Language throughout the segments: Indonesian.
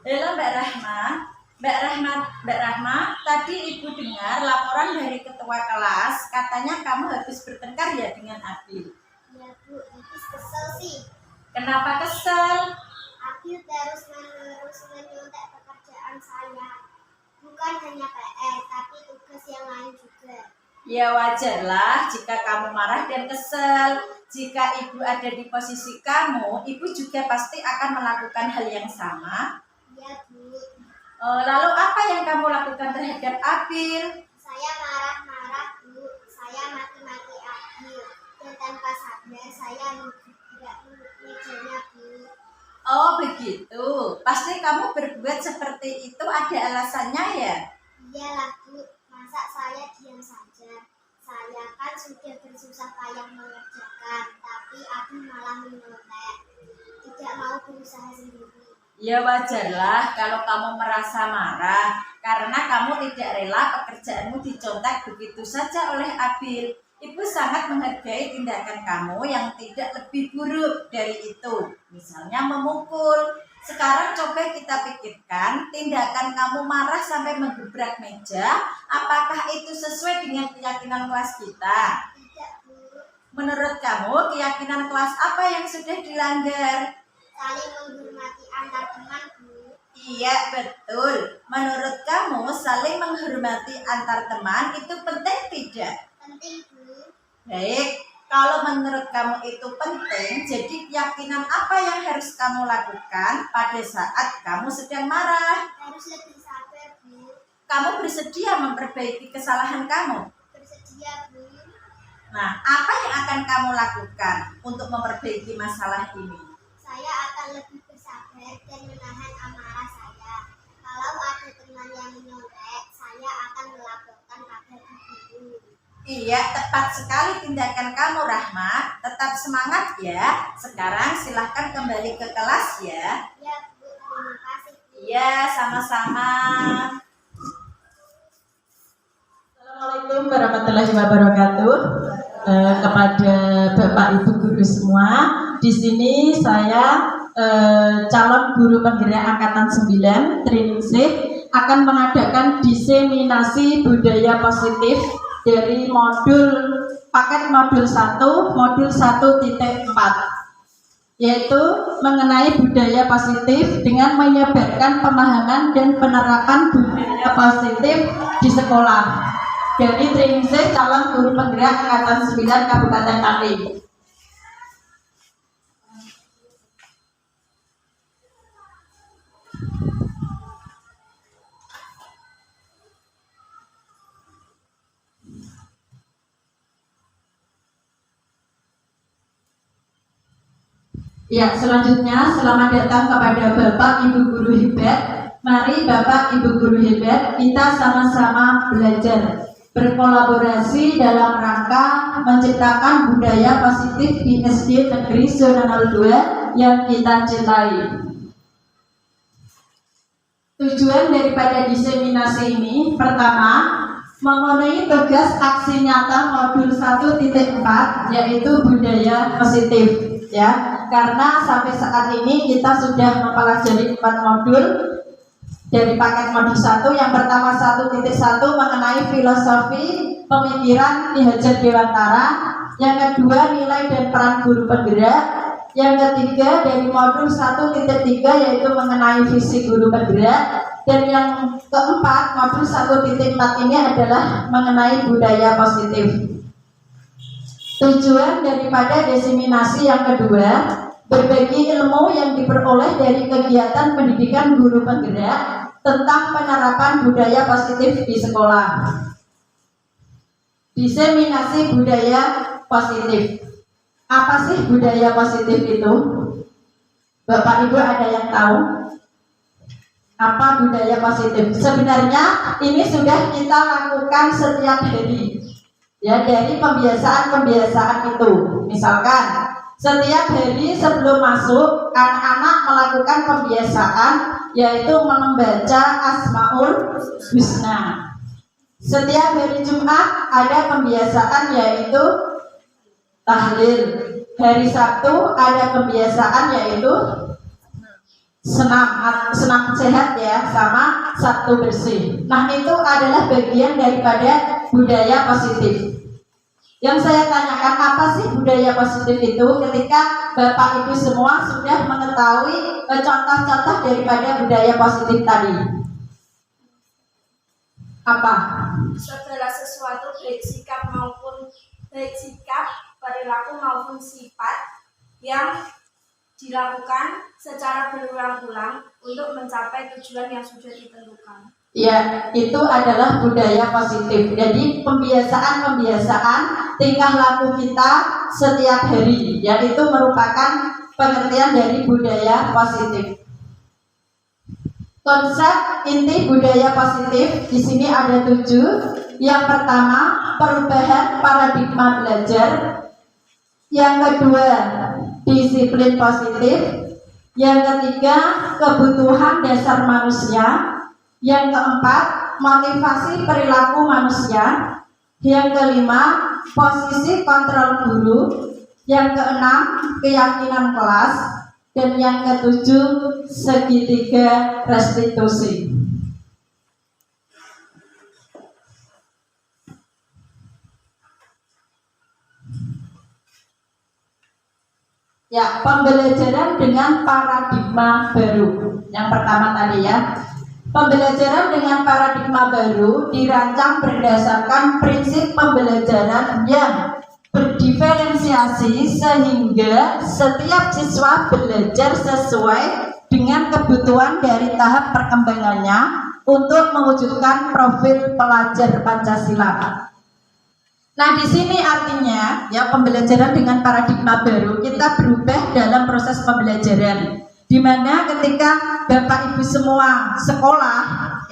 Halo Mbak Rahma. Mbak Rahma, tadi Ibu dengar laporan dari ketua kelas, katanya kamu habis bertengkar ya dengan Abil. Ya Bu, habis kesel sih. Kenapa kesel? Abil terus-menerus menyontek pekerjaan saya. Bukan hanya PR, tapi tugas yang lain juga. Ya wajarlah jika kamu marah dan kesel. Jika Ibu ada di posisi kamu, Ibu juga pasti akan melakukan hal yang sama. Ya Bu. Lalu apa yang kamu lakukan terhadap Abil? Saya marah-marah Bu. Saya maki-maki Abil. Dan tanpa sadar saya menggigit mejanya Bu. Oh begitu. Pasti kamu berbuat seperti itu ada alasannya ya? Iyalah Bu. Masa saya diam saja? Saya kan sudah bersusah payah mengerjakan, tapi Abil malah menyontek. Tidak mau berusaha sendiri. Ya wajarlah kalau kamu merasa marah karena kamu tidak rela pekerjaanmu dicontek begitu saja oleh Abil. Ibu sangat menghargai tindakan kamu yang tidak lebih buruk dari itu. Misalnya memukul. Sekarang coba kita pikirkan tindakan kamu marah sampai menggebrak meja. Apakah itu sesuai dengan keyakinan kelas kita? Tidak Bu. Menurut kamu keyakinan kelas apa yang sudah dilanggar? Saling menghormati antar teman Bu. Iya betul. Menurut kamu saling menghormati antar teman itu penting tidak? Penting Bu. Baik, kalau menurut kamu itu penting, jadi keyakinan apa yang harus kamu lakukan pada saat kamu sedang marah? Harus lebih sabar Bu. Kamu bersedia memperbaiki kesalahan kamu? Bersedia Bu. Nah, apa yang akan kamu lakukan untuk memperbaiki masalah ini? Saya akan lebih bersabar dan menahan amarah saya. Kalau ada teman yang menyontek, saya akan melaporkan pada guru. Iya, tepat sekali tindakan kamu Rahma. Tetap semangat ya. Sekarang silahkan kembali ke kelas ya. Ya Bu, terima kasih Bu. Iya, sama-sama. Assalamualaikum warahmatullahi wabarakatuh. Kepada Bapak Ibu guru semua, di sini saya calon guru penggerak angkatan 9 training C akan mengadakan diseminasi budaya positif dari paket modul 1 modul 1.4, yaitu mengenai budaya positif dengan menyebarkan pemahaman dan penerapan budaya positif di sekolah. Dari training C calon guru penggerak angkatan 9 Kabupaten Pati. Ya, selanjutnya selamat datang kepada Bapak Ibu guru hebat. Mari Bapak Ibu guru hebat kita sama-sama belajar, berkolaborasi dalam rangka menciptakan budaya positif di SD Negeri Zona 02 yang kita cintai. Tujuan daripada diseminasi ini, pertama, memenuhi tugas aksi nyata modul 1.4 yaitu budaya positif ya. Karena sampai saat ini kita sudah mempelajari 4 modul dari paket modul 1. Yang pertama 1.1 mengenai filosofi pemikiran Ki Hajar Dewantara. Yang kedua nilai dan peran guru penggerak. Yang ketiga dari modul 1.3 yaitu mengenai visi guru penggerak. Dan yang keempat modul 1.4 ini adalah mengenai budaya positif. Tujuan daripada diseminasi yang kedua, berbagi ilmu yang diperoleh dari kegiatan pendidikan guru penggerak tentang penerapan budaya positif di sekolah. Diseminasi budaya positif. Apa sih budaya positif itu? Bapak Ibu ada yang tahu? Apa budaya positif? Sebenarnya ini sudah kita lakukan setiap hari. Ya, dari pembiasaan-pembiasaan itu. Misalkan setiap hari sebelum masuk, anak-anak melakukan pembiasaan yaitu membaca Asmaul Husna. Setiap hari Jumat ada pembiasaan yaitu tahlil. Hari Sabtu ada pembiasaan yaitu senam sehat ya, sama Sabtu bersih. Nah, itu adalah bagian daripada budaya positif. Yang saya tanyakan, apa sih budaya positif itu? Ketika Bapak Ibu semua sudah mengetahui contoh-contoh daripada budaya positif tadi. Apa? Segala sesuatu baik sikap, perilaku maupun sifat yang dilakukan secara berulang-ulang untuk mencapai tujuan yang sudah ditentukan. Ya, itu adalah budaya positif. Jadi pembiasaan tingkah laku kita setiap hari, yaitu merupakan pengertian dari budaya positif. Konsep inti budaya positif di sini ada 7. Yang pertama, perubahan paradigma belajar. Yang kedua, disiplin positif. Yang ketiga, kebutuhan dasar manusia. Yang keempat, motivasi perilaku manusia. Yang kelima, posisi kontrol guru. Yang keenam, keyakinan kelas. Dan yang ketujuh, segitiga restitusi. Ya, pembelajaran dengan paradigma baru. Yang pertama tadi ya, pembelajaran dengan paradigma baru dirancang berdasarkan prinsip pembelajaran yang berdiferensiasi sehingga setiap siswa belajar sesuai dengan kebutuhan dari tahap perkembangannya untuk mewujudkan profil pelajar Pancasila. Nah, di sini artinya ya, pembelajaran dengan paradigma baru, kita berubah dalam proses pembelajaran, di mana ketika Bapak Ibu semua sekolah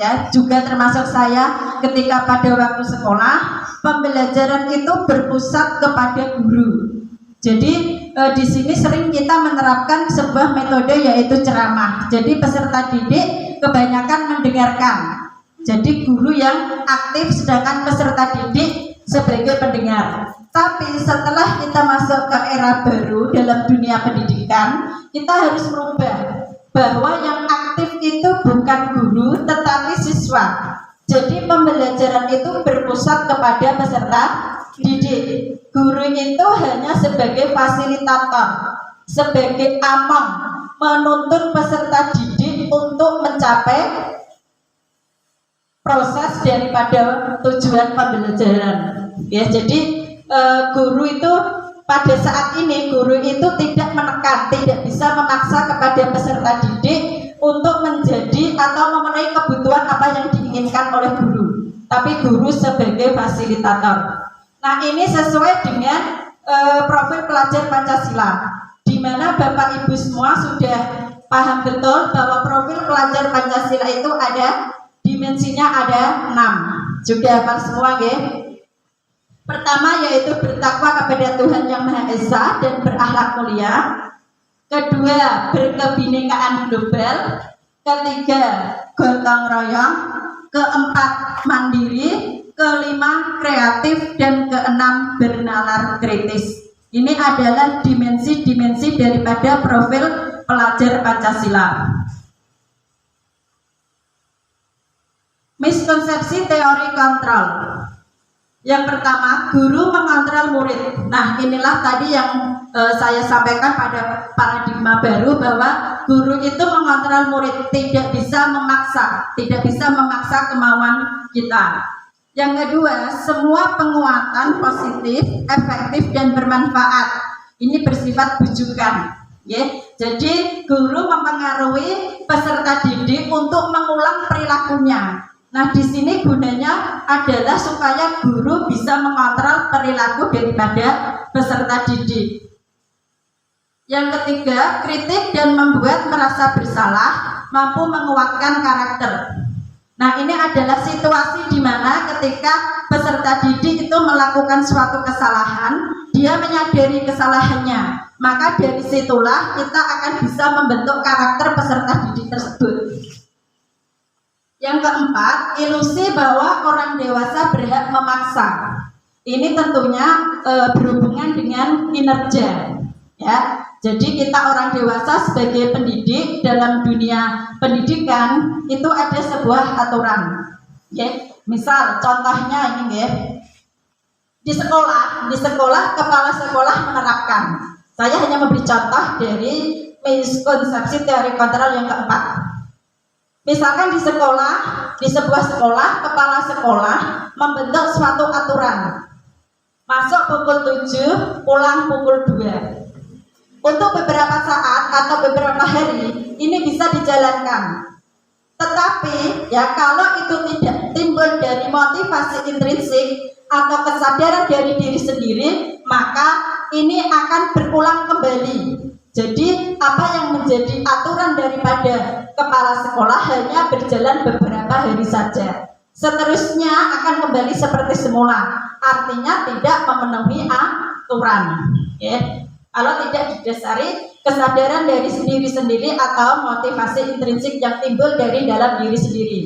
ya, juga termasuk saya, ketika pada waktu sekolah, pembelajaran itu berpusat kepada guru. Jadi di sini sering kita menerapkan sebuah metode, yaitu ceramah. Jadi peserta didik kebanyakan mendengarkan. Jadi guru yang aktif, sedangkan peserta didik sebagai pendengar. Tapi setelah kita masuk ke era baru dalam dunia pendidikan, kita harus merubah bahwa yang aktif itu bukan guru tetapi siswa. Jadi pembelajaran itu berpusat kepada peserta didik. Guru itu hanya sebagai fasilitator, sebagai among, menuntun peserta didik untuk mencapai proses daripada tujuan pembelajaran. Ya, jadi guru itu pada saat ini guru itu tidak menekan, tidak bisa memaksa kepada peserta didik untuk menjadi atau memenuhi kebutuhan apa yang diinginkan oleh guru, tapi guru sebagai fasilitator. Nah, ini sesuai dengan profil pelajar Pancasila, di mana Bapak Ibu semua sudah paham betul bahwa profil pelajar Pancasila itu ada dimensinya, ada 6. Juga hafal semua ya. Pertama yaitu bertakwa kepada Tuhan Yang Maha Esa dan berakhlak mulia. Kedua, berkebinekaan global. Ketiga, gotong royong. Keempat, mandiri. Kelima, kreatif. Dan keenam, bernalar kritis. Ini adalah dimensi-dimensi daripada profil pelajar Pancasila. Miskonsepsi teori kontrol. Yang pertama, guru mengontrol murid. Nah, inilah tadi yang saya sampaikan pada paradigma baru, bahwa guru itu mengontrol murid, tidak bisa memaksa kemauan kita. Yang kedua, semua penguatan positif, efektif dan bermanfaat. Ini bersifat bujukan. Ya. Jadi guru mempengaruhi peserta didik untuk mengulang perilakunya. Nah, di sini gunanya adalah supaya guru bisa mengontrol perilaku daripada peserta didik. Yang ketiga, kritik dan membuat merasa bersalah, mampu menguatkan karakter. Nah, ini adalah situasi di mana ketika peserta didik itu melakukan suatu kesalahan, dia menyadari kesalahannya, maka dari situlah kita akan bisa membentuk karakter peserta didik tersebut. Yang keempat, ilusi bahwa orang dewasa berhak memaksa. Ini tentunya berhubungan dengan kinerja. Ya, Jadi kita orang dewasa sebagai pendidik dalam dunia pendidikan itu ada sebuah aturan. Okay? Misal contohnya ini ya. Di sekolah kepala sekolah menerapkan. Saya hanya memberi contoh dari miskonsepsi teori kontrol yang keempat. Misalkan di sebuah sekolah, kepala sekolah membentuk suatu aturan. Masuk pukul 7, pulang pukul 2. Untuk beberapa saat atau beberapa hari ini bisa dijalankan. Tetapi ya kalau itu tidak timbul dari motivasi intrinsik atau kesadaran dari diri sendiri, maka ini akan berulang kembali. Jadi apa yang menjadi aturan daripada kepala sekolah hanya berjalan beberapa hari saja. Seterusnya akan kembali seperti semula. Artinya tidak memenuhi aturan. Ya. Kalau tidak didasari kesadaran dari diri sendiri atau motivasi intrinsik yang timbul dari dalam diri sendiri.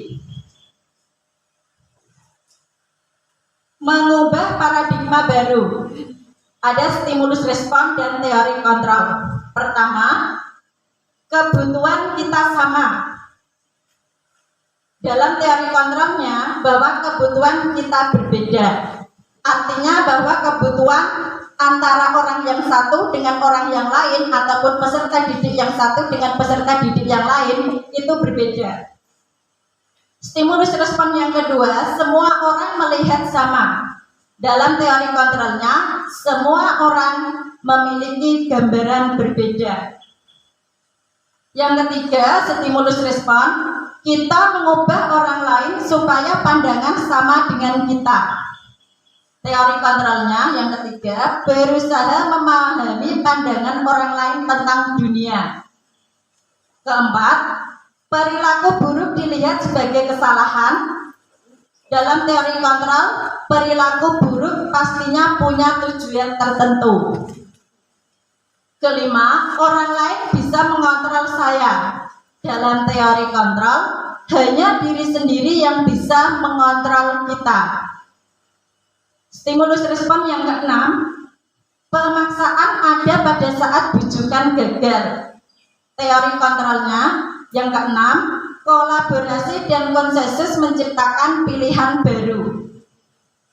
Mengubah paradigma baru. Ada stimulus respon dan teori kontrol. Pertama, kebutuhan kita sama. Dalam teori kontrolnya bahwa kebutuhan kita berbeda. Artinya bahwa kebutuhan antara orang yang satu dengan orang yang lain ataupun peserta didik yang satu dengan peserta didik yang lain itu berbeda. Stimulus respon yang kedua, semua orang melihat sama. Dalam teori kontrolnya, semua orang memiliki gambaran berbeda. Yang ketiga, stimulus respon, kita mengubah orang lain supaya pandangan sama dengan kita. Teori kontrolnya yang ketiga, berusaha memahami pandangan orang lain tentang dunia. Keempat, perilaku buruk dilihat sebagai kesalahan. Dalam teori kontrol, perilaku buruk pastinya punya tujuan tertentu. Kelima, orang lain bisa mengontrol saya. Dalam teori kontrol, hanya diri sendiri yang bisa mengontrol kita. Stimulus respon yang keenam, pemaksaan ada pada saat bujukan gagal. Teori kontrolnya yang keenam, kolaborasi dan konsensus menciptakan pilihan baru.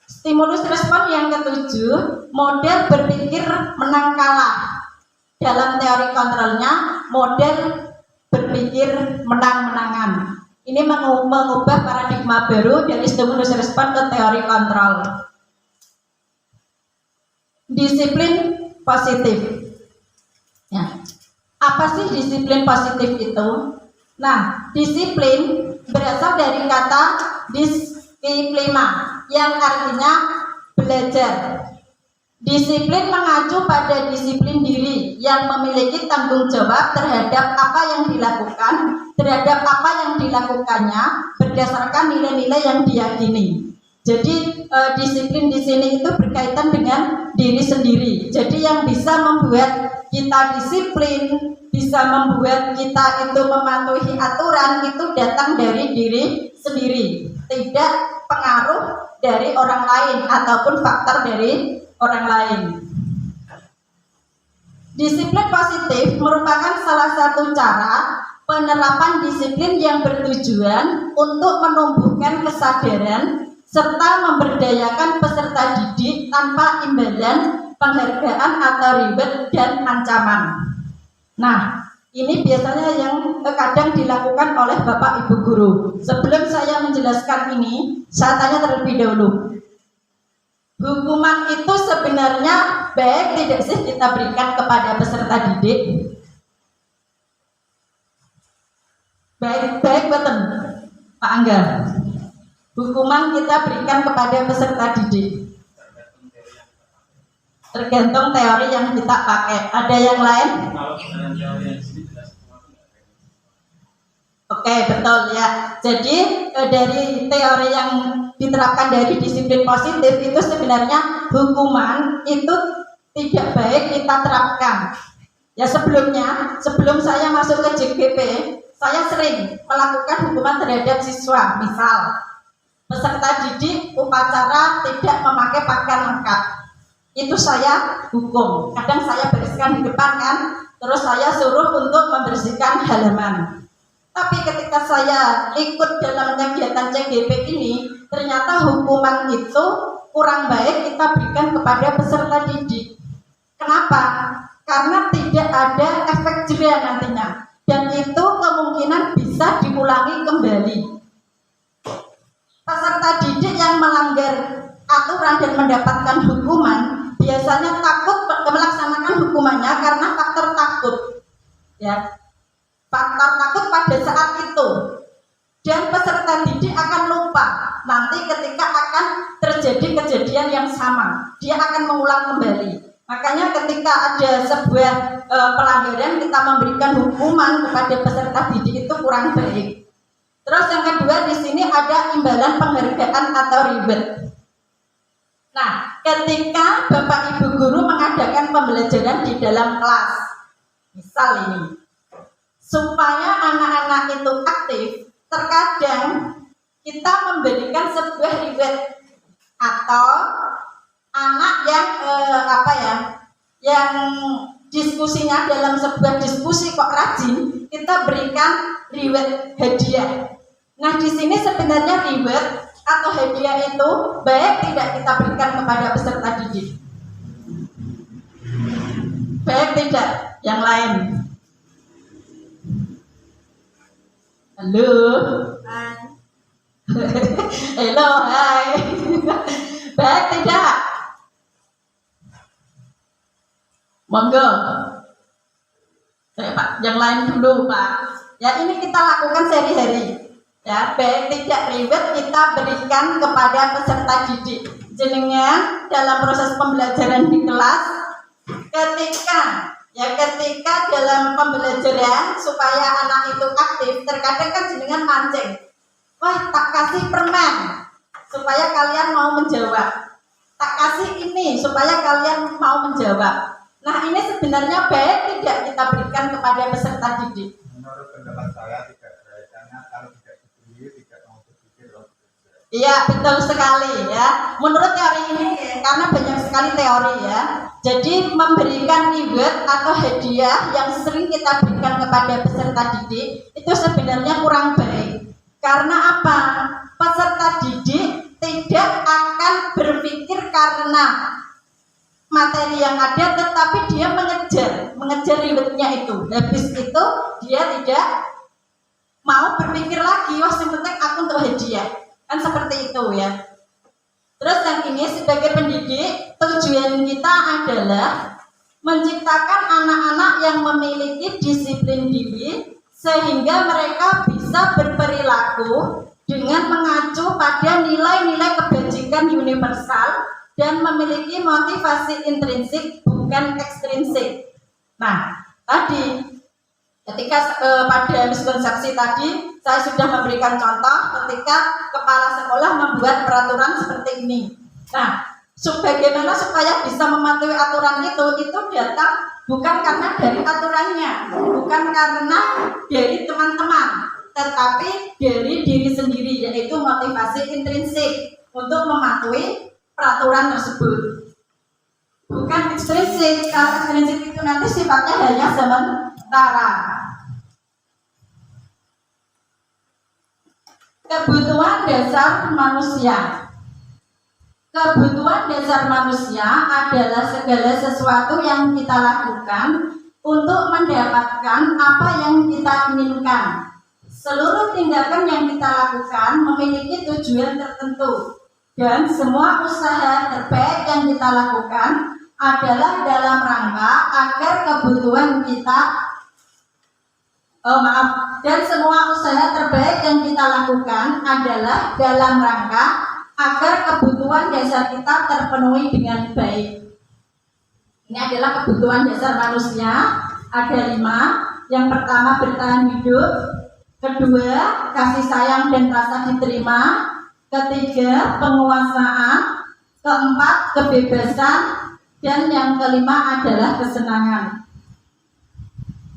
Stimulus respon yang ketujuh, model berpikir menang kalah. Dalam teori kontrolnya, model berpikir menang-menangan. Ini mengubah paradigma baru dari stimulus respon ke teori kontrol. Disiplin positif. Ya. Apa sih disiplin positif itu? Nah, disiplin berasal dari kata disiplina yang artinya belajar. Disiplin mengacu pada disiplin diri yang memiliki tanggung jawab terhadap apa yang dilakukan, terhadap apa yang dilakukannya berdasarkan nilai-nilai yang diyakini. Jadi disiplin di sini itu berkaitan dengan diri sendiri. Jadi yang bisa membuat kita disiplin, bisa membuat kita itu mematuhi aturan itu datang dari diri sendiri, tidak pengaruh dari orang lain ataupun faktor dari orang lain. Disiplin positif merupakan salah satu cara penerapan disiplin yang bertujuan untuk menumbuhkan kesadaran serta memberdayakan peserta didik tanpa imbalan, penghargaan atau reward dan ancaman. Nah, ini biasanya yang kadang dilakukan oleh Bapak Ibu Guru. Sebelum saya menjelaskan ini, saya tanya terlebih dahulu. Hukuman itu sebenarnya baik tidak sih kita berikan kepada peserta didik? Baik betul, Pak Angga. Hukuman kita berikan kepada peserta didik. Tergantung teori yang kita pakai. Ada yang lain? Oke, betul ya. Jadi dari teori yang diterapkan dari disiplin positif itu sebenarnya hukuman itu tidak baik kita terapkan. Ya sebelum saya masuk ke JGP, saya sering melakukan hukuman terhadap siswa. Misal peserta didik upacara tidak memakai pakaian lengkap, itu saya hukum. Kadang saya bereskan di depan kan, terus saya suruh untuk membersihkan halaman. Tapi ketika saya ikut dalam kegiatan CGP ini, ternyata hukuman itu kurang baik kita berikan kepada peserta didik. Kenapa? Karena tidak ada efek jera nantinya, dan itu kemungkinan bisa diulangi kembali. Peserta didik yang melanggar aturan dan mendapatkan hukuman biasanya takut melaksanakan hukumannya karena faktor takut, ya, faktor takut pada saat itu, dan peserta didik akan lupa nanti ketika akan terjadi kejadian yang sama, dia akan mengulang kembali. Makanya ketika ada sebuah pelanggaran, kita memberikan hukuman kepada peserta didik itu kurang baik. Terus yang kedua, di sini ada imbalan penghargaan atau reward. Nah, ketika Bapak Ibu guru mengadakan pembelajaran di dalam kelas, misal ini, supaya anak-anak itu aktif, terkadang kita memberikan sebuah reward atau anak yang yang diskusinya dalam sebuah diskusi kok rajin, kita berikan reward, hadiah. Nah, di sini sebenarnya reward atau hadiah itu baik tidak kita berikan kepada peserta didik. Baik tidak, yang lain. Halo. Hai. Halo, hai. Baik tidak? Monggo. Pak, yang lain dulu, Pak. Ya, ini kita lakukan sehari-hari. Ya, baik tidak reward kita berikan kepada peserta didik. Jenengan dalam proses pembelajaran di kelas, ketika dalam pembelajaran supaya anak itu aktif, terkadang kan jenengan mancing. Wah, tak kasih permen supaya kalian mau menjawab. Tak kasih ini supaya kalian mau menjawab. Nah, ini sebenarnya baik tidak kita berikan kepada peserta didik. Menurut pendapat saya tidak baik, karena kalau tidak diberi tidak mau berpikir. Iya, betul sekali ya. Menurut teori ini, karena banyak sekali teori ya. Jadi memberikan reward atau hadiah yang sering kita berikan kepada peserta didik itu sebenarnya kurang baik. Karena apa? Peserta didik tidak akan berpikir karena materi yang ada, tetapi dia mengejar rewardnya itu. Habis itu dia tidak mau berpikir lagi, wah yang penting aku untuk hadiah. Kan seperti itu ya. Terus yang ini sebagai pendidik, tujuan kita adalah menciptakan anak-anak yang memiliki disiplin diri sehingga mereka bisa berperilaku dengan mengacu pada nilai-nilai kebajikan universal dan memiliki motivasi intrinsik bukan ekstrinsik. Nah, tadi ketika pada miskonsepsi tadi saya sudah memberikan contoh ketika kepala sekolah membuat peraturan seperti ini. Nah, bagaimana supaya bisa mematuhi aturan itu datang bukan karena dari aturannya, bukan karena dari teman-teman, tetapi dari diri sendiri, yaitu motivasi intrinsik untuk mematuhi peraturan tersebut. Bukan ekstrinsik. Kalau ekstrinsik itu nanti sifatnya hanya sementara. Kebutuhan dasar manusia. Kebutuhan dasar manusia adalah segala sesuatu yang kita lakukan untuk mendapatkan apa yang kita inginkan. Seluruh tindakan yang kita lakukan memiliki tujuan tertentu, dan semua usaha terbaik yang kita lakukan adalah dalam rangka agar kebutuhan kita dan semua usaha terbaik yang kita lakukan adalah dalam rangka agar kebutuhan dasar kita terpenuhi dengan baik. Ini adalah kebutuhan dasar manusia, ada 5. Yang pertama, bertahan hidup. Kedua, kasih sayang dan rasa diterima. Ketiga, penguasaan. Keempat, kebebasan. Dan yang kelima adalah kesenangan.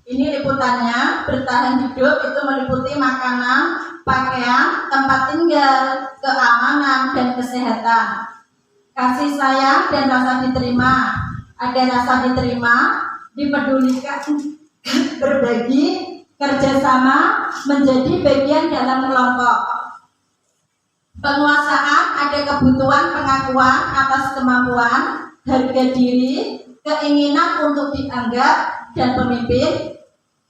Ini liputannya. Bertahan hidup itu meliputi makanan, pakaian, tempat tinggal, keamanan, dan kesehatan. Kasih sayang dan rasa diterima. Ada rasa diterima, dipedulikan, berbagi, kerjasama, menjadi bagian dalam kelompok. Penguasaan ada kebutuhan pengakuan atas kemampuan, harga diri, keinginan untuk dianggap dan pemimpin.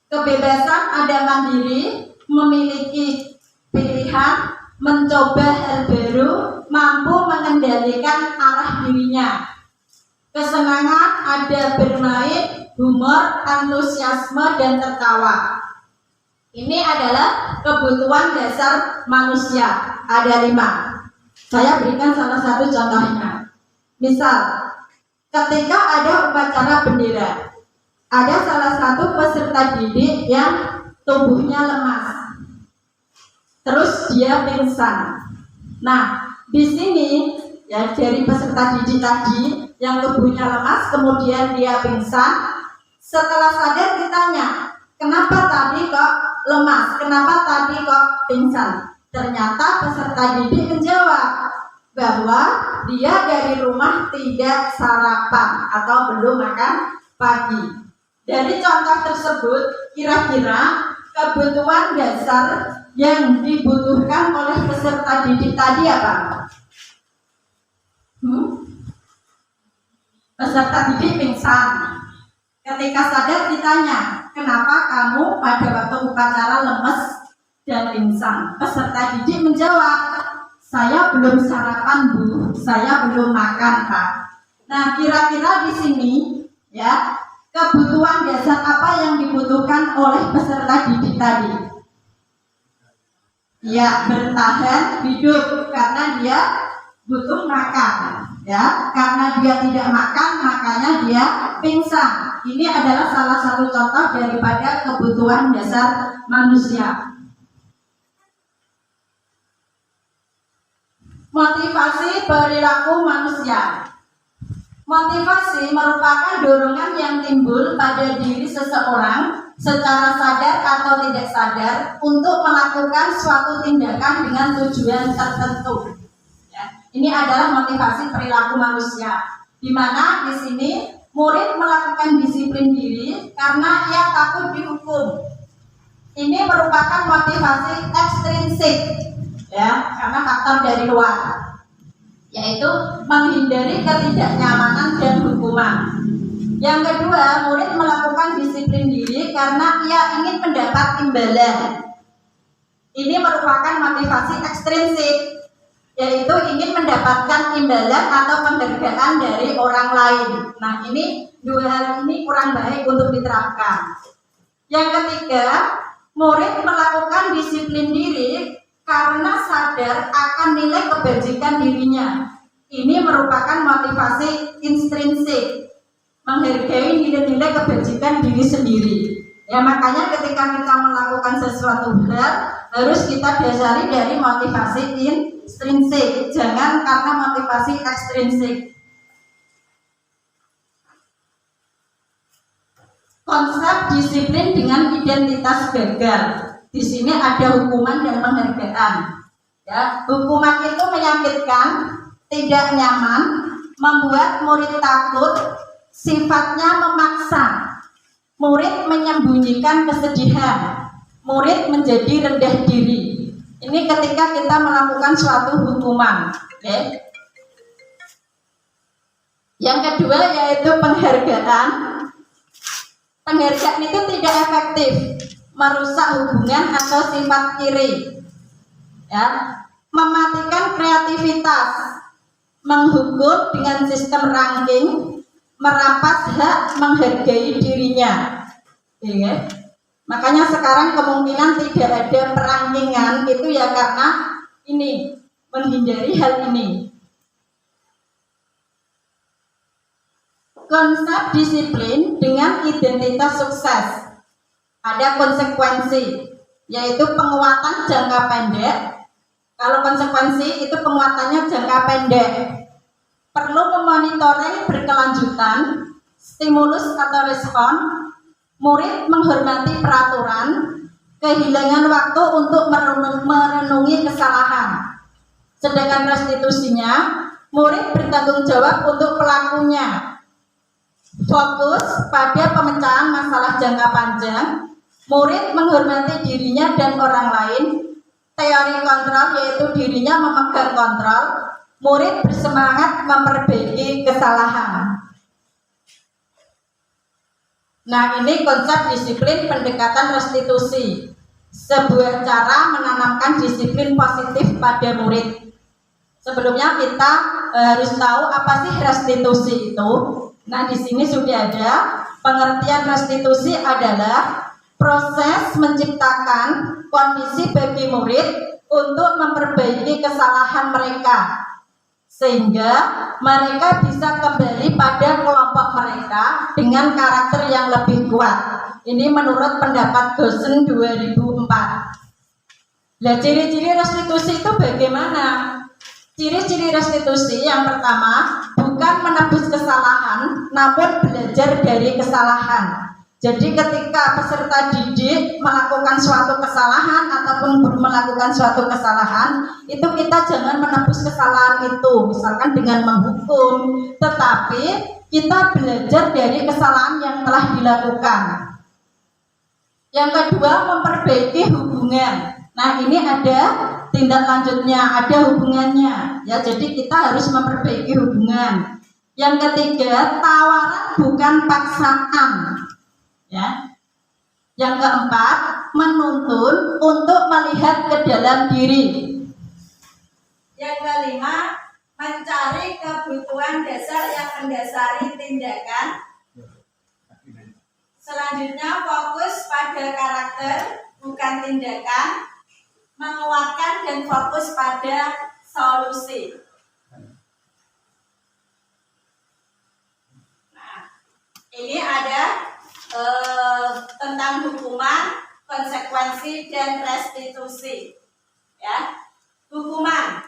Kebebasan ada mandiri, memiliki pilihan, mencoba hal baru, mampu mengendalikan arah dirinya. Kesenangan ada bermain, humor, antusiasme, dan tertawa. Ini adalah kebutuhan dasar manusia. Ada 5. Saya berikan salah satu contohnya. Misal, ketika ada upacara bendera, ada salah satu peserta didik yang tubuhnya lemas, terus dia pingsan. Nah, di sini ya dari peserta didik tadi yang tubuhnya lemas, kemudian dia pingsan. Setelah sadar ditanya, kenapa tadi kok lemas? Kenapa tadi kok pingsan? Ternyata peserta didik menjawab bahwa dia dari rumah tidak sarapan atau belum makan pagi. Dari contoh tersebut, kira-kira kebutuhan dasar yang dibutuhkan oleh peserta didik tadi apa? Peserta didik pingsan. Ketika sadar ditanya, kenapa kamu pada waktu upacara lemes dan pingsan? Peserta didik menjawab, saya belum sarapan Bu, saya belum makan Pak. Nah, kira-kira di sini ya, kebutuhan dasar apa yang dibutuhkan oleh peserta didik tadi? Ya, bertahan hidup karena dia butuh makan. Ya, karena dia tidak makan, makanya dia pingsan. Ini adalah salah satu contoh daripada kebutuhan dasar manusia. Motivasi perilaku manusia. Motivasi merupakan dorongan yang timbul pada diri seseorang secara sadar atau tidak sadar untuk melakukan suatu tindakan dengan tujuan tertentu. Ya, ini adalah motivasi perilaku manusia, di mana di sini murid melakukan disiplin diri karena ia takut dihukum. Ini merupakan motivasi ekstrinsik, ya, karena faktor dari luar, yaitu menghindari ketidaknyamanan dan hukuman. Yang kedua, murid melakukan disiplin diri karena ia ingin mendapat imbalan. Ini merupakan motivasi ekstrinsik, yaitu ingin mendapatkan imbalan atau penghargaan dari orang lain. Nah, ini dua hal ini kurang baik untuk diterapkan. Yang ketiga, murid melakukan disiplin diri karena sadar akan nilai kebajikan dirinya. Ini merupakan motivasi intrinsik, menghargai nilai-nilai kebajikan diri sendiri. Ya, makanya ketika kita melakukan sesuatu hal harus kita dasari dari motivasi intrinsik, jangan karena motivasi ekstrinsik. Konsep disiplin dengan identitas gagal. Di sini ada hukuman dan penghargaan. Ya, hukuman itu menyakitkan, tidak nyaman, membuat murid takut, sifatnya memaksa. Murid menyembunyikan kesedihan, murid menjadi rendah diri. Ini ketika kita melakukan suatu hukuman. Okay. Yang kedua yaitu penghargaan. Penghargaan itu tidak efektif, merusak hubungan atau sifat iri. Ya, mematikan kreativitas, menghukum dengan sistem ranking, merampas hak menghargai dirinya. Ya. Makanya sekarang kemungkinan tidak ada perankingan itu ya karena ini, menghindari hal ini. Konsep disiplin dengan identitas sukses. Ada konsekuensi, yaitu penguatan jangka pendek. Kalau konsekuensi itu penguatannya jangka pendek. Perlu memonitoring berkelanjutan, stimulus atau respon, murid menghormati peraturan, kehilangan waktu untuk merenungi kesalahan. Sedangkan restitusinya, murid bertanggung jawab untuk pelakunya. fokus pada pemecahan masalah jangka panjang, murid menghormati dirinya dan orang lain, teori kontrol yaitu dirinya memegang kontrol, murid bersemangat memperbaiki kesalahan. Nah, ini konsep disiplin pendekatan restitusi, sebuah cara menanamkan disiplin positif pada murid. Sebelumnya kita harus tahu apa sih restitusi itu. Nah, di sini sudah ada pengertian restitusi adalah proses menciptakan kondisi bagi murid untuk memperbaiki kesalahan mereka sehingga mereka bisa kembali pada kelompok mereka dengan karakter yang lebih kuat. Ini menurut pendapat Gosen 2004. Nah, ciri-ciri restitusi itu bagaimana? Ciri-ciri restitusi yang pertama, bukan menebus kesalahan, namun belajar dari kesalahan. Jadi ketika peserta didik melakukan suatu kesalahan ataupun guru melakukan suatu kesalahan, itu kita jangan menebus kesalahan itu, misalkan dengan menghukum, tetapi kita belajar dari kesalahan yang telah dilakukan. Yang kedua, memperbaiki hubungan. Nah, ini ada tindak lanjutnya, ada hubungannya. Ya, jadi kita harus memperbaiki hubungan. Yang ketiga, tawaran bukan paksaan. Ya. Yang keempat, menuntun untuk melihat ke dalam diri. Yang kelima, mencari kebutuhan dasar yang mendasari tindakan. Selanjutnya, fokus pada karakter bukan tindakan, menguatkan dan fokus pada solusi. Nah, ini ada tentang hukuman, konsekuensi, dan restitusi. Ya, hukuman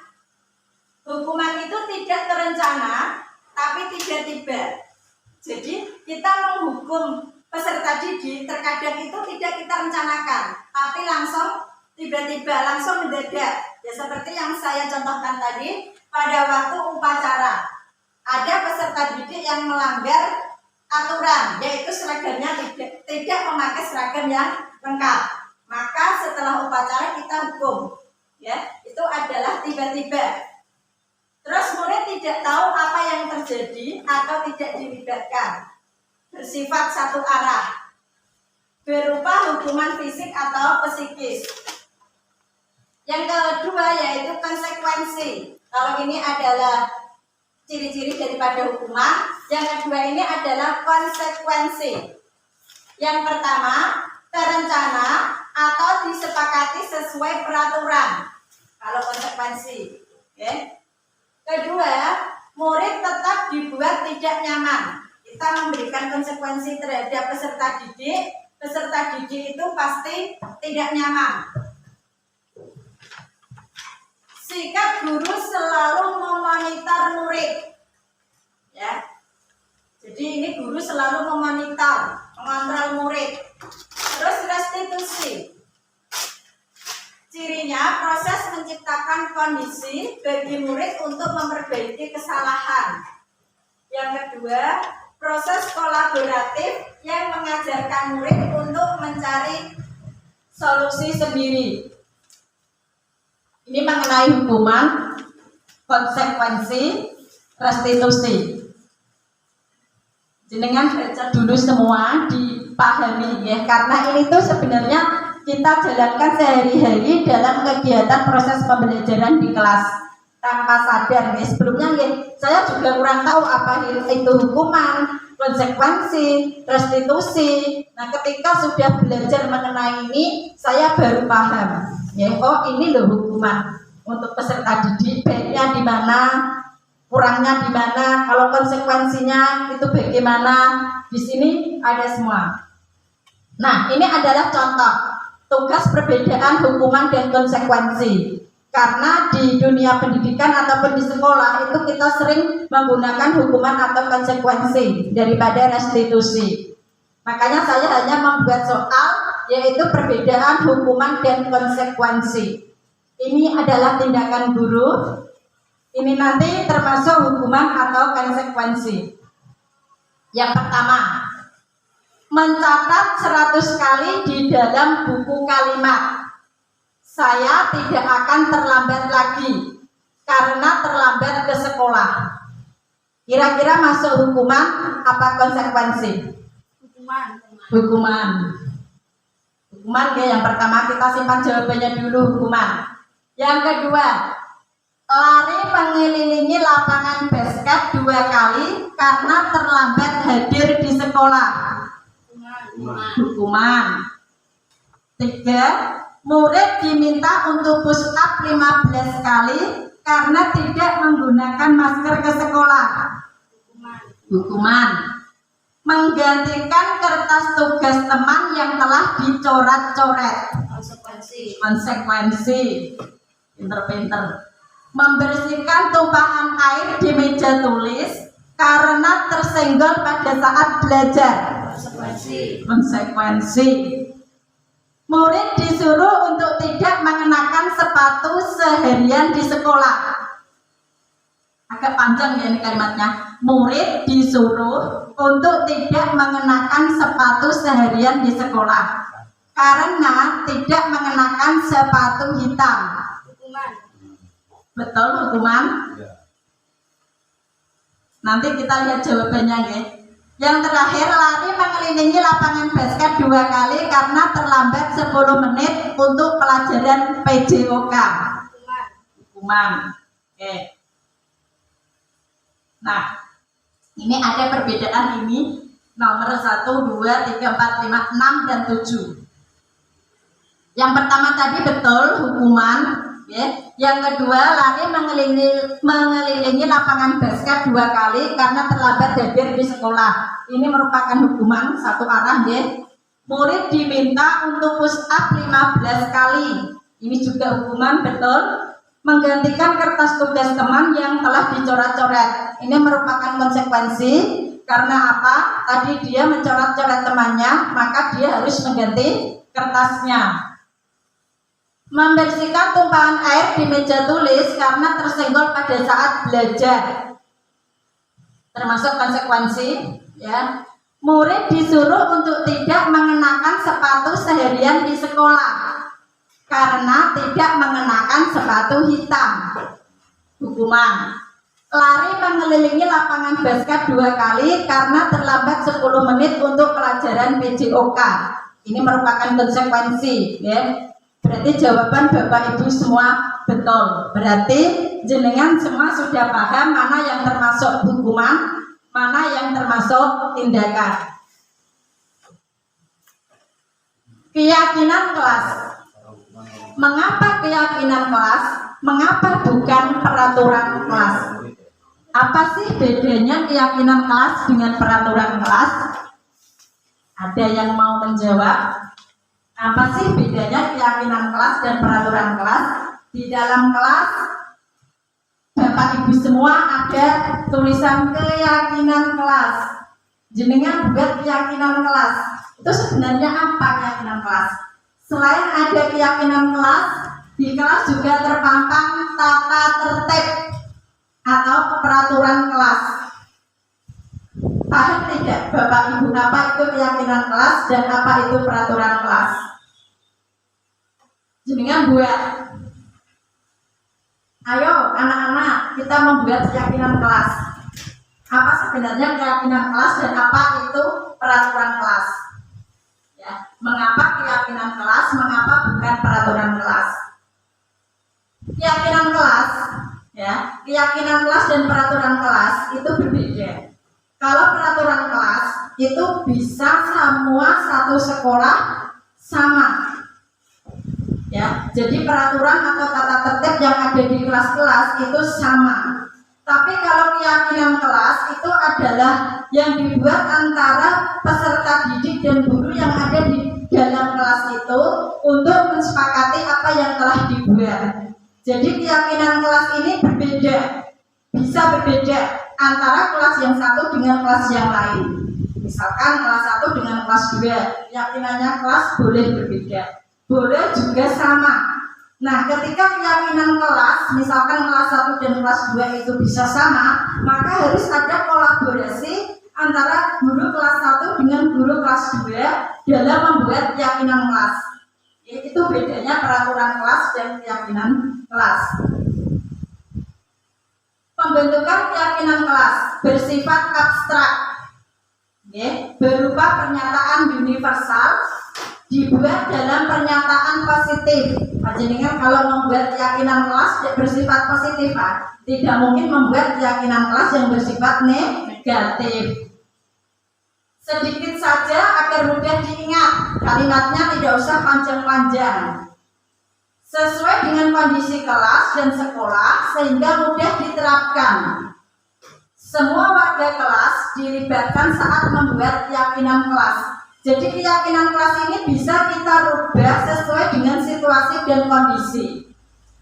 itu tidak terencana, tapi tiba-tiba. Jadi kita menghukum peserta didik terkadang itu tidak kita rencanakan, tapi langsung tiba-tiba, langsung mendadak. Ya, seperti yang saya contohkan tadi pada waktu upacara, ada peserta didik yang melanggar aturan, yaitu seragamnya tidak memakai seragam yang lengkap. Maka setelah upacara kita hukum. Ya, itu adalah tiba-tiba. Terus murid tidak tahu apa yang terjadi atau tidak dilibatkan. Bersifat satu arah. Berupa hukuman fisik atau psikis. Yang kedua yaitu konsekuensi. Kalau ini adalah ciri-ciri daripada hukuman, yang kedua ini adalah konsekuensi. Yang pertama, terencana atau disepakati sesuai peraturan. Kalau konsekuensi, okay. Kedua, murid tetap dibuat tidak nyaman. Kita memberikan konsekuensi terhadap peserta didik. Peserta didik itu pasti tidak nyaman. Sikap guru selalu memonitor murid. Ya. Jadi ini guru selalu memonitor, mengontrol murid. Terus restitusi. Cirinya proses menciptakan kondisi bagi murid untuk memperbaiki kesalahan. Yang kedua, proses kolaboratif yang mengajarkan murid untuk mencari solusi sendiri. Ini mengenai hukuman, konsekuensi, restitusi. Jenengan baca dulu semua, dipahami ya, karena ini tuh sebenarnya kita jalankan sehari-hari dalam kegiatan proses pembelajaran di kelas tanpa sadar ya. Sebelumnya ya, saya juga kurang tahu apa itu hukuman, konsekuensi, restitusi. Nah, ketika sudah belajar mengenai ini, saya baru paham. Ya, oh ini loh hukuman untuk peserta didik, baiknya di mana, kurangnya di mana, kalau konsekuensinya itu bagaimana. Di sini ada semua. Nah, ini adalah contoh tugas perbedaan hukuman dan konsekuensi. Karena di dunia pendidikan ataupun di sekolah itu kita sering menggunakan hukuman atau konsekuensi daripada restitusi. Makanya saya hanya membuat soal yaitu perbedaan hukuman dan konsekuensi. Ini adalah tindakan guru. Ini nanti termasuk hukuman atau konsekuensi. Yang pertama, mencatat 100 kali di dalam buku kalimat. Saya tidak akan terlambat lagi karena terlambat ke sekolah. Kira-kira masuk hukuman apa konsekuensi? Hukuman. Hukuman ya, yang pertama kita simpan jawabannya dulu, hukuman. Yang kedua, lari mengelilingi lapangan basket 2 kali karena terlambat hadir di sekolah. Hukuman. 3, murid diminta untuk push up 15 kali karena tidak menggunakan masker ke sekolah. Hukuman. Menggantikan kertas tugas teman yang telah dicoret-coret. Konsekuensi. Pinter-pinter. Membersihkan tumpahan air di meja tulis karena tersenggol pada saat belajar. Konsekuensi. Murid disuruh untuk tidak mengenakan sepatu seharian di sekolah. Agak panjang ya ini kalimatnya. Murid disuruh untuk tidak mengenakan sepatu seharian di sekolah karena tidak mengenakan sepatu hitam. Betul hukuman? Nanti kita lihat jawabannya ya. Yang terakhir, lari mengelilingi lapangan basket 2 kali karena terlambat 10 menit untuk pelajaran PJOK. Hukuman. Oke. Nah, ini ada perbedaan ini nomor 1, 2, 3, 4, 5, 6 dan 7. Yang pertama tadi betul hukuman, ya. Yang kedua, lari mengelilingi lapangan basket 2 kali karena terlambat hadir di sekolah. Ini merupakan hukuman satu arah, ya. Murid diminta untuk push up 15 kali. Ini juga hukuman, betul. Menggantikan kertas tugas teman yang telah dicoret-coret. Ini merupakan konsekuensi karena apa? Tadi dia mencoret-coret temannya, maka dia harus mengganti kertasnya. Membersihkan tumpahan air di meja tulis karena tersenggol pada saat belajar. Termasuk konsekuensi, ya. Murid disuruh untuk tidak mengenakan sepatu seharian di sekolah karena tidak mengenakan sepatu hitam. Hukuman. Lari mengelilingi lapangan basket 2 kali karena terlambat 10 menit untuk pelajaran PJOK. Ini merupakan konsekuensi, ya. Berarti jawaban Bapak Ibu semua betul. Berarti jenengan semua sudah paham mana yang termasuk hukuman, mana yang termasuk tindakan. Keyakinan kelas. Mengapa keyakinan kelas? Mengapa bukan peraturan kelas? Apa sih bedanya keyakinan kelas dengan peraturan kelas? Ada yang mau menjawab? Apa sih bedanya keyakinan kelas dan peraturan kelas? Di dalam kelas Bapak Ibu semua ada tulisan keyakinan kelas. Jenengan buat keyakinan kelas. Itu sebenarnya apa keyakinan kelas? Selain ada keyakinan kelas, di kelas juga terpampang tata tertib atau peraturan kelas. Paham tidak Bapak Ibu apa itu keyakinan kelas dan apa itu peraturan kelas? Jenengan buat. Ayo anak-anak, kita membuat keyakinan kelas. Apa sebenarnya keyakinan kelas dan apa itu peraturan kelas? Ya, mengapa keyakinan kelas, mengapa bukan peraturan kelas? Keyakinan kelas, ya, keyakinan kelas dan peraturan kelas itu berbeda. Kalau peraturan kelas itu bisa semua satu sekolah sama. Ya, jadi peraturan atau tata tertib yang ada di kelas-kelas itu sama. Tapi kalau keyakinan kelas itu adalah yang dibuat antara peserta didik dan guru yang ada di dalam kelas itu untuk mensepakati apa yang telah dibuat. Jadi keyakinan kelas ini berbeda, bisa berbeda antara kelas yang satu dengan kelas yang lain. Misalkan kelas 1 dengan kelas 2, keyakinannya kelas boleh berbeda, boleh juga sama. Nah, ketika keyakinan kelas, misalkan kelas 1 dan kelas 2 itu bisa sama, maka harus ada kolaborasi antara guru kelas 1 dengan guru kelas 2 dalam membuat keyakinan kelas. Itu bedanya peraturan kelas dan keyakinan kelas. Pembentukan keyakinan kelas bersifat abstrak, berupa pernyataan universal dibuat dalam pernyataan positif. Panjenengan kalau membuat keyakinan kelas bersifat positif, tidak mungkin membuat keyakinan kelas yang bersifat negatif. Sedikit saja agar mudah diingat, kalimatnya tidak usah panjang-panjang. Sesuai dengan kondisi kelas dan sekolah sehingga mudah diterapkan. Semua warga kelas dilibatkan saat membuat keyakinan kelas. Jadi keyakinan kelas ini bisa kita rubah sesuai dengan situasi dan kondisi.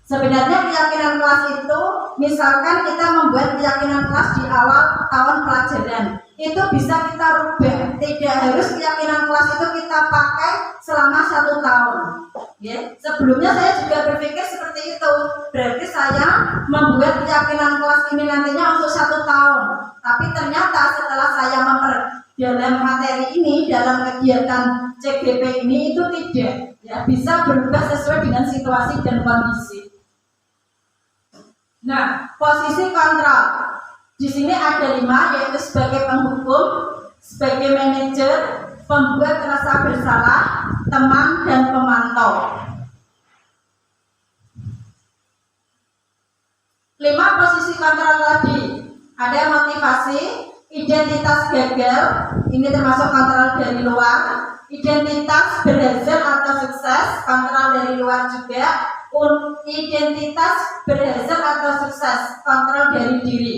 Sebenarnya keyakinan kelas itu, misalkan kita membuat keyakinan kelas di awal tahun pelajaran, itu bisa kita rubah. Tidak harus keyakinan kelas itu kita pakai selama 1 tahun. Sebelumnya saya juga berpikir seperti itu. Berarti saya membuat keyakinan kelas ini nantinya untuk 1 tahun. Tapi ternyata setelah saya dalam materi ini, dalam kegiatan CGP ini, itu tidak. Bisa berubah sesuai dengan situasi dan kondisi. Nah, posisi kontrol di sini ada 5, yaitu sebagai penghukum, sebagai manajer, pembuat rasa bersalah, teman, dan pemantau. 5 posisi kontrol tadi ada motivasi, identitas gagal, ini termasuk kontrol dari luar, identitas berhasil atau sukses, kontrol dari luar juga, identitas berhasil atau sukses, kontrol dari diri.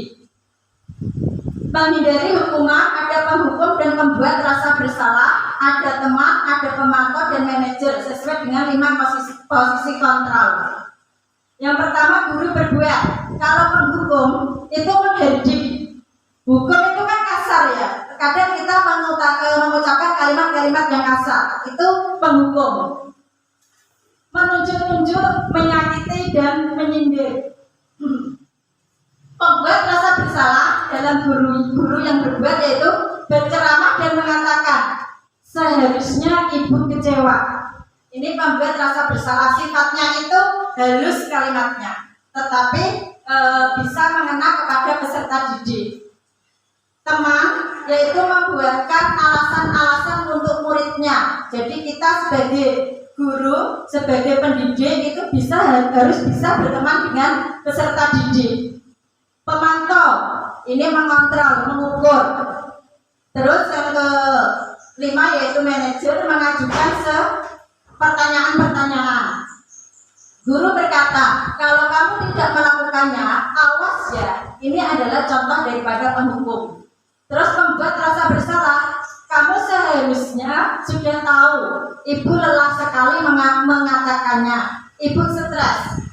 Menghindari hukuman, ada penghukum dan pembuat rasa bersalah, ada teman, ada pemantau dan manajer, sesuai dengan 5 posisi kontrol. Yang pertama, guru berbuat. Kalau penghukum itu menghardik. Hukum itu kan kasar ya. Kadang kita mengucapkan kalimat-kalimat yang kasar. Itu penghukum. Menunjuk-nunjuk, menyakiti dan menyindir. Pembuat rasa bersalah dalam guru yang berbuat yaitu berceramah dan mengatakan seharusnya ibu kecewa. Ini pembuat rasa bersalah, sifatnya itu halus kalimatnya, tetapi bisa mengena kepada peserta didik. Teman yaitu membuatkan alasan-alasan untuk muridnya. Jadi kita sebagai guru, sebagai pendidik itu harus bisa berteman dengan peserta didik. Pemantau ini mengontrol, mengukur. Terus yang ke-5 yaitu manajer, mengajukan pertanyaan-pertanyaan. Guru berkata, kalau kamu tidak melakukannya, awas ya. Ini adalah contoh daripada penghukum. Terus pembuat rasa bersalah, kamu seharusnya sudah tahu, ibu lelah sekali mengatakannya, ibu stres.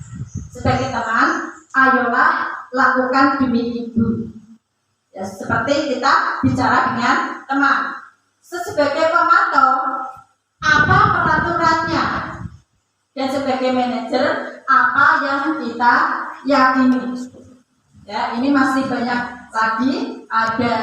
Sebagai teman, ayolah lakukan demi ibu. Ya, seperti kita bicara dengan teman. Sebagai pemantau, apa peraturannya? Dan sebagai manajer, apa yang kita yakini? Ya, ini masih banyak lagi. Ada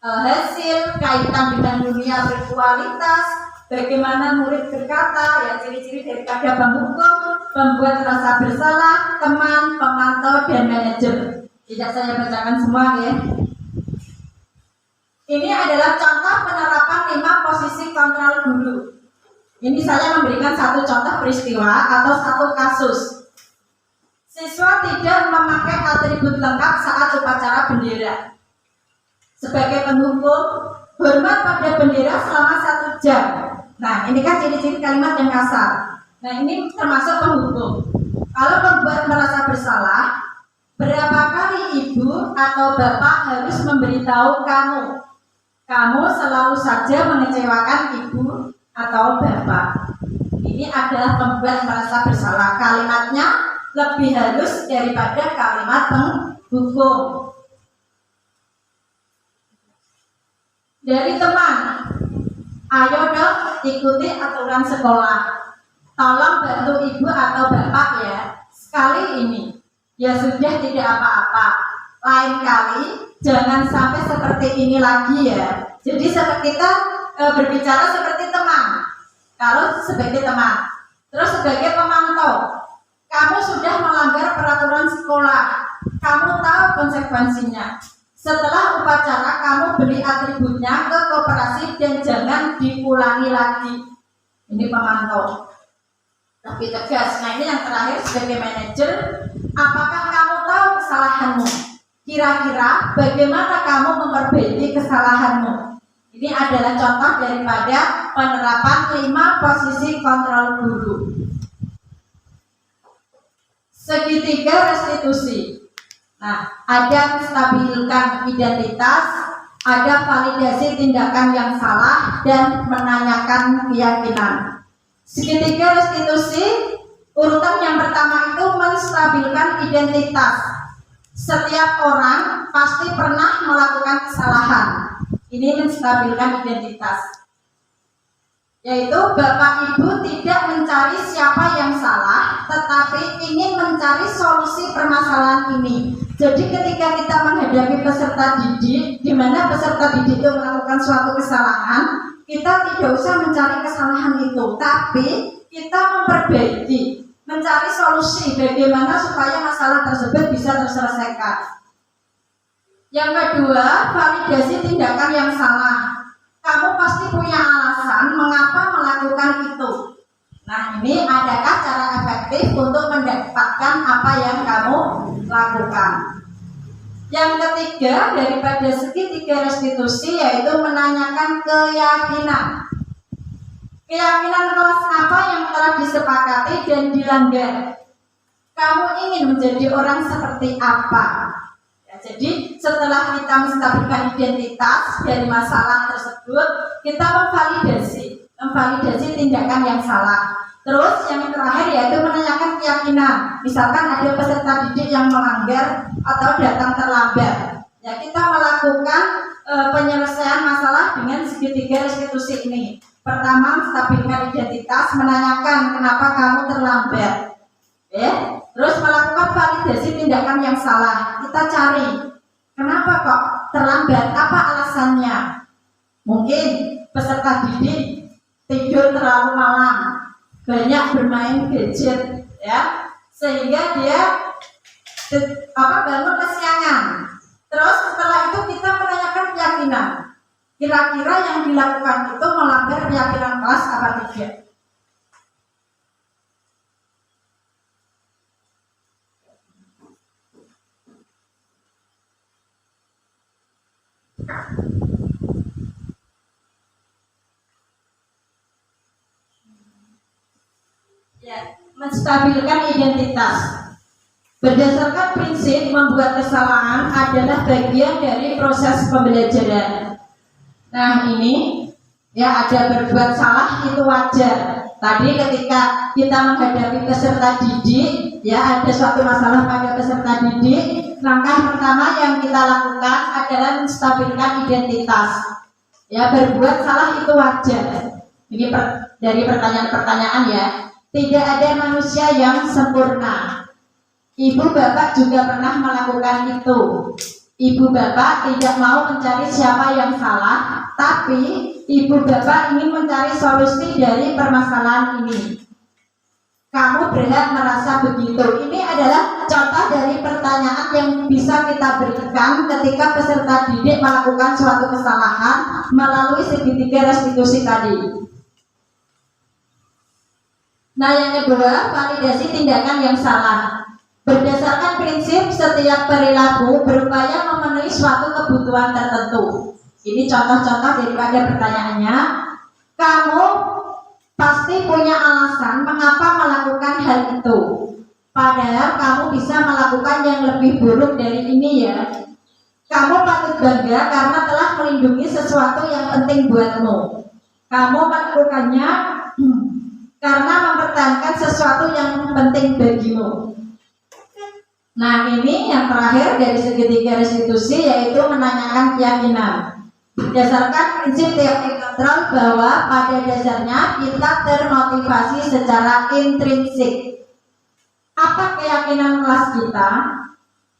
hasil, kaitan dengan dunia berkualitas, bagaimana murid berkata, ya ciri-ciri daripada penghukum, pembuat rasa bersalah, teman, pemantau, dan manajer. Tidak saya bacakan semua ya. Ini adalah contoh penerapan 5 posisi kontrol guru. Ini saya memberikan 1 contoh peristiwa atau 1 kasus. Siswa tidak memakai atribut lengkap saat upacara bendera. Sebagai penghukum, hormat pada bendera selama 1 jam. Nah, ini kan ciri-ciri kalimat yang kasar. Nah, ini termasuk penghukum. Kalau pembuat merasa bersalah, berapa kali ibu atau bapak harus memberitahu kamu? Kamu selalu saja mengecewakan ibu atau bapak. Ini adalah pembuat merasa bersalah. Kalimatnya lebih halus daripada kalimat penghukum. Dari teman, ayo dong ikuti aturan sekolah. Tolong bantu ibu atau bapak ya. Sekali ini, ya sudah tidak apa-apa. lain kali jangan sampai seperti ini lagi ya. Jadi kita berbicara seperti teman. Kalau sebagai teman, terus sebagai pemantau, kamu sudah melanggar peraturan sekolah, kamu tahu konsekuensinya. Setelah upacara kamu beli atributnya ke koperasi dan jangan diulangi lagi. Ini pemantau. Tapi tegas. Nah ini yang terakhir sebagai manajer, apakah kamu tahu kesalahanmu? Kira-kira bagaimana kamu memperbaiki kesalahanmu? Ini adalah contoh daripada penerapan 5 posisi kontrol guru. Segitiga restitusi. Nah, ada menstabilkan identitas, ada validasi tindakan yang salah, dan menanyakan keyakinan. Segitiga restitusi, urutan yang pertama itu menstabilkan identitas. Setiap orang pasti pernah melakukan kesalahan. Ini menstabilkan identitas, yaitu Bapak Ibu tidak mencari siapa yang salah, tetapi ingin mencari solusi permasalahan ini. Jadi ketika kita menghadapi peserta didik, di mana peserta didik itu melakukan suatu kesalahan, kita tidak usah mencari kesalahan itu, tapi kita memperbaiki, mencari solusi bagaimana supaya masalah tersebut bisa terselesaikan. Yang kedua, validasi tindakan yang salah. Kamu pasti punya alasan mengapa melakukan itu. Nah, ini adakah cara efektif untuk mendapatkan apa yang kamu lakukan? Yang ketiga, daripada segitiga restitusi, yaitu menanyakan keyakinan. Keyakinan kelas apa yang telah disepakati dan dilanggar? Kamu ingin menjadi orang seperti apa? Jadi setelah kita menstabilkan identitas dari masalah tersebut, kita memvalidasi tindakan yang salah. Terus yang terakhir yaitu menanyakan keyakinan. Misalkan ada peserta didik yang melanggar atau datang terlambat, ya kita melakukan penyelesaian masalah dengan segitiga restitusi ini. Pertama, menstabilkan identitas, menanyakan kenapa kamu terlambat, terus melakukan validasi tindakan yang salah. Kita cari kenapa kok terlambat, apa alasannya. Mungkin peserta didik tidur terlalu malam, banyak bermain gadget, ya, sehingga dia bangun kesiangan. Terus setelah itu kita menanyakan keyakinan. Kira-kira yang dilakukan itu melanggar keyakinan kelas apa tidak? Ya, menstabilkan identitas. Berdasarkan prinsip membuat kesalahan adalah bagian dari proses pembelajaran. Nah ini ya, ada berbuat salah itu wajar. Tadi ketika kita menghadapi peserta didik, ya ada suatu masalah pada peserta didik, langkah pertama yang kita lakukan adalah menstabilkan identitas. Ya, berbuat salah itu wajar. Ini dari pertanyaan-pertanyaan ya. Tidak ada manusia yang sempurna. Ibu bapak juga pernah melakukan itu. Ibu bapak tidak mau mencari siapa yang salah, tapi ibu bapak ingin mencari solusi dari permasalahan ini. Kamu berhak merasa begitu. Ini adalah contoh dari pertanyaan yang bisa kita berikan ketika peserta didik melakukan suatu kesalahan melalui segitiga restitusi tadi. Nah, yang kedua, validasi tindakan yang salah. Berdasarkan prinsip setiap perilaku berupaya memenuhi suatu kebutuhan tertentu. Ini contoh-contoh daripada pertanyaannya. Kamu pasti punya alasan mengapa melakukan hal itu. Padahal kamu bisa melakukan yang lebih buruk dari ini ya. Kamu patut bangga karena telah melindungi sesuatu yang penting buatmu. Kamu melakukannya karena mempertahankan sesuatu yang penting bagimu. Nah, ini yang terakhir dari segitiga restitusi, yaitu menanyakan keyakinan. Berdasarkan prinsip teori kontrol bahwa pada dasarnya kita termotivasi secara intrinsik. Apa keyakinan kelas kita?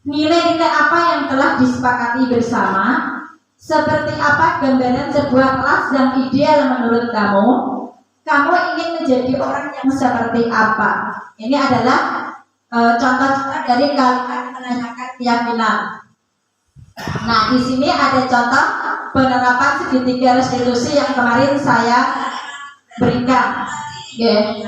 Nilai-nilai apa yang telah disepakati bersama? Seperti apa gambaran sebuah kelas yang ideal menurut kamu? Kamu ingin menjadi orang yang seperti apa? Ini adalah contoh-contoh dari kalimat menanyakan keyakinan. Nah, di sini ada contoh penerapan segitiga restitusi yang kemarin saya berikan. Oke.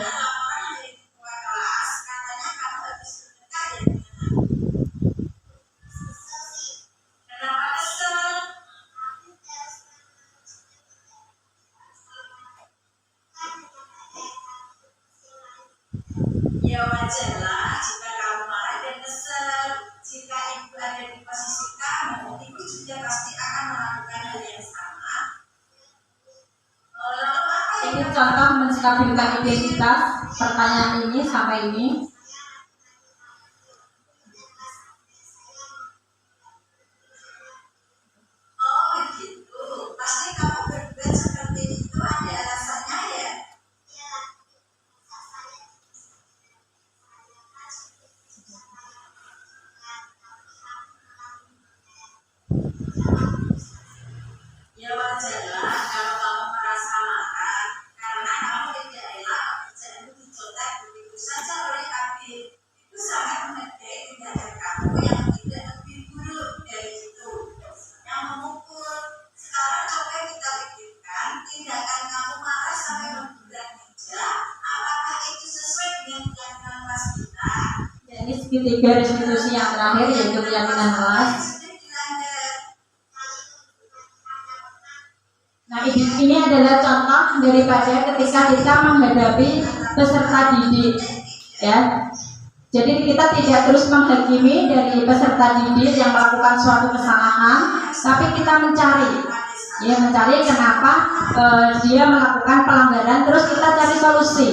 Ya wajarlah jika kamu marah dan kesel. Jika ibu ada di posisi kamu, ibu juga pasti akan melakukan hal yang sama. Ini contoh menstabilkan identitas. Pertanyaan ini sampai ini. Oh begitu, pasti kamu berbuat seperti itu ada alasannya ya. Ya wajarlah kalau kamu merasa marah karena kamu tidak rela pekerjaanmu dicontek begitu saja oleh Abil. Itu sangat menghargai tindakan kamu yang tidak lebih buruk dari itu, yang memukul. Sekarang coba kita pikirkan tindakan kamu marah sampai membulat meja. Apakah itu sesuai dengan keyakinan kelas kita? Ya, ini segitiga restitusi yang terakhir yaitu keyakinan kelas. Nah, ini adalah contoh daripada ketika kita menghadapi peserta didik, ya. Jadi kita tidak terus menghakimi dari peserta didik yang melakukan suatu kesalahan, tapi kita mencari kenapa dia melakukan pelanggaran, terus kita cari solusi.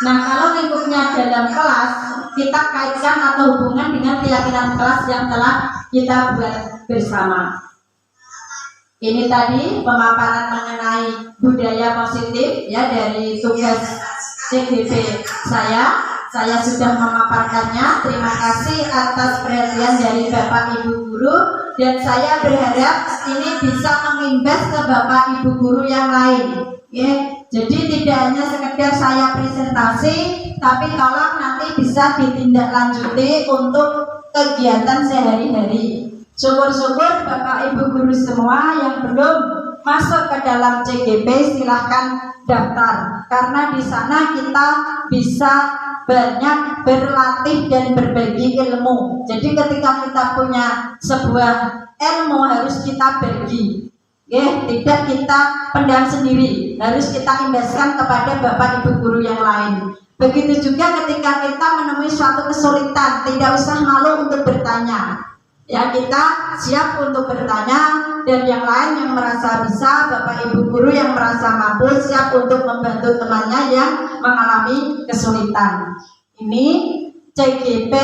Nah, kalau lingkupnya dalam kelas, kita kaitkan atau hubungan dengan keyakinan kelas yang telah kita buat bersama. Ini tadi pemaparan mengenai budaya positif ya dari tugas CGP saya. Saya sudah memaparkannya. Terima kasih atas perhatian dari Bapak Ibu Guru, dan saya berharap ini bisa mengimbas ke Bapak Ibu Guru yang lain. Ya. Jadi tidak hanya sekedar saya presentasi, tapi tolong nanti bisa ditindaklanjuti untuk kegiatan sehari-hari. Syukur-syukur Bapak Ibu Guru semua yang belum masuk ke dalam CGP silahkan daftar, karena di sana kita bisa banyak berlatih dan berbagi ilmu. Jadi ketika kita punya sebuah ilmu harus kita bagi. Tidak kita pendam sendiri, harus kita imbaskan kepada Bapak Ibu Guru yang lain. Begitu juga ketika kita menemui suatu kesulitan, tidak usah malu untuk bertanya. Ya, kita siap untuk bertanya, dan yang lain yang merasa bisa, Bapak Ibu Guru yang merasa mampu siap untuk membantu temannya yang mengalami kesulitan. Ini CGP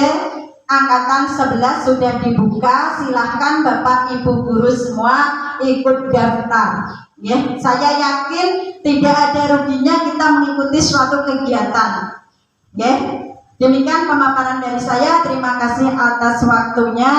Angkatan 11 sudah dibuka, silahkan Bapak Ibu Guru semua ikut daftar. Ya, saya yakin tidak ada ruginya kita mengikuti suatu kegiatan. Ya, demikian pemaparan dari saya. Terima kasih atas waktunya,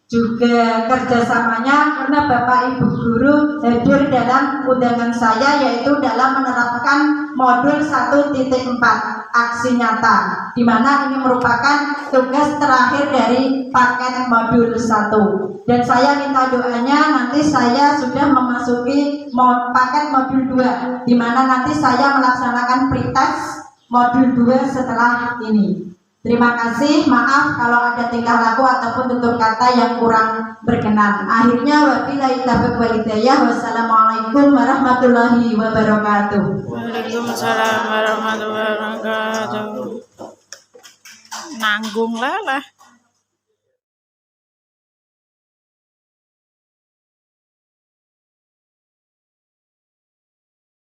juga kerjasamanya, karena Bapak Ibu Guru hadir dalam undangan saya, yaitu dalam menerapkan modul 1.4 aksi nyata, di mana ini merupakan tugas terakhir dari paket modul 1. Dan saya minta doanya, nanti saya sudah memasuki paket modul 2, di mana nanti saya melaksanakan pretest modul 2 setelah ini. Terima kasih, maaf kalau ada tingkah laku ataupun tutur kata yang kurang berkenan. Akhirnya wabillahi taufiq wal hidayah. Wassalamualaikum warahmatullahi wabarakatuh. Waalaikumsalam warahmatullahi wabarakatuh. Nanggung lah.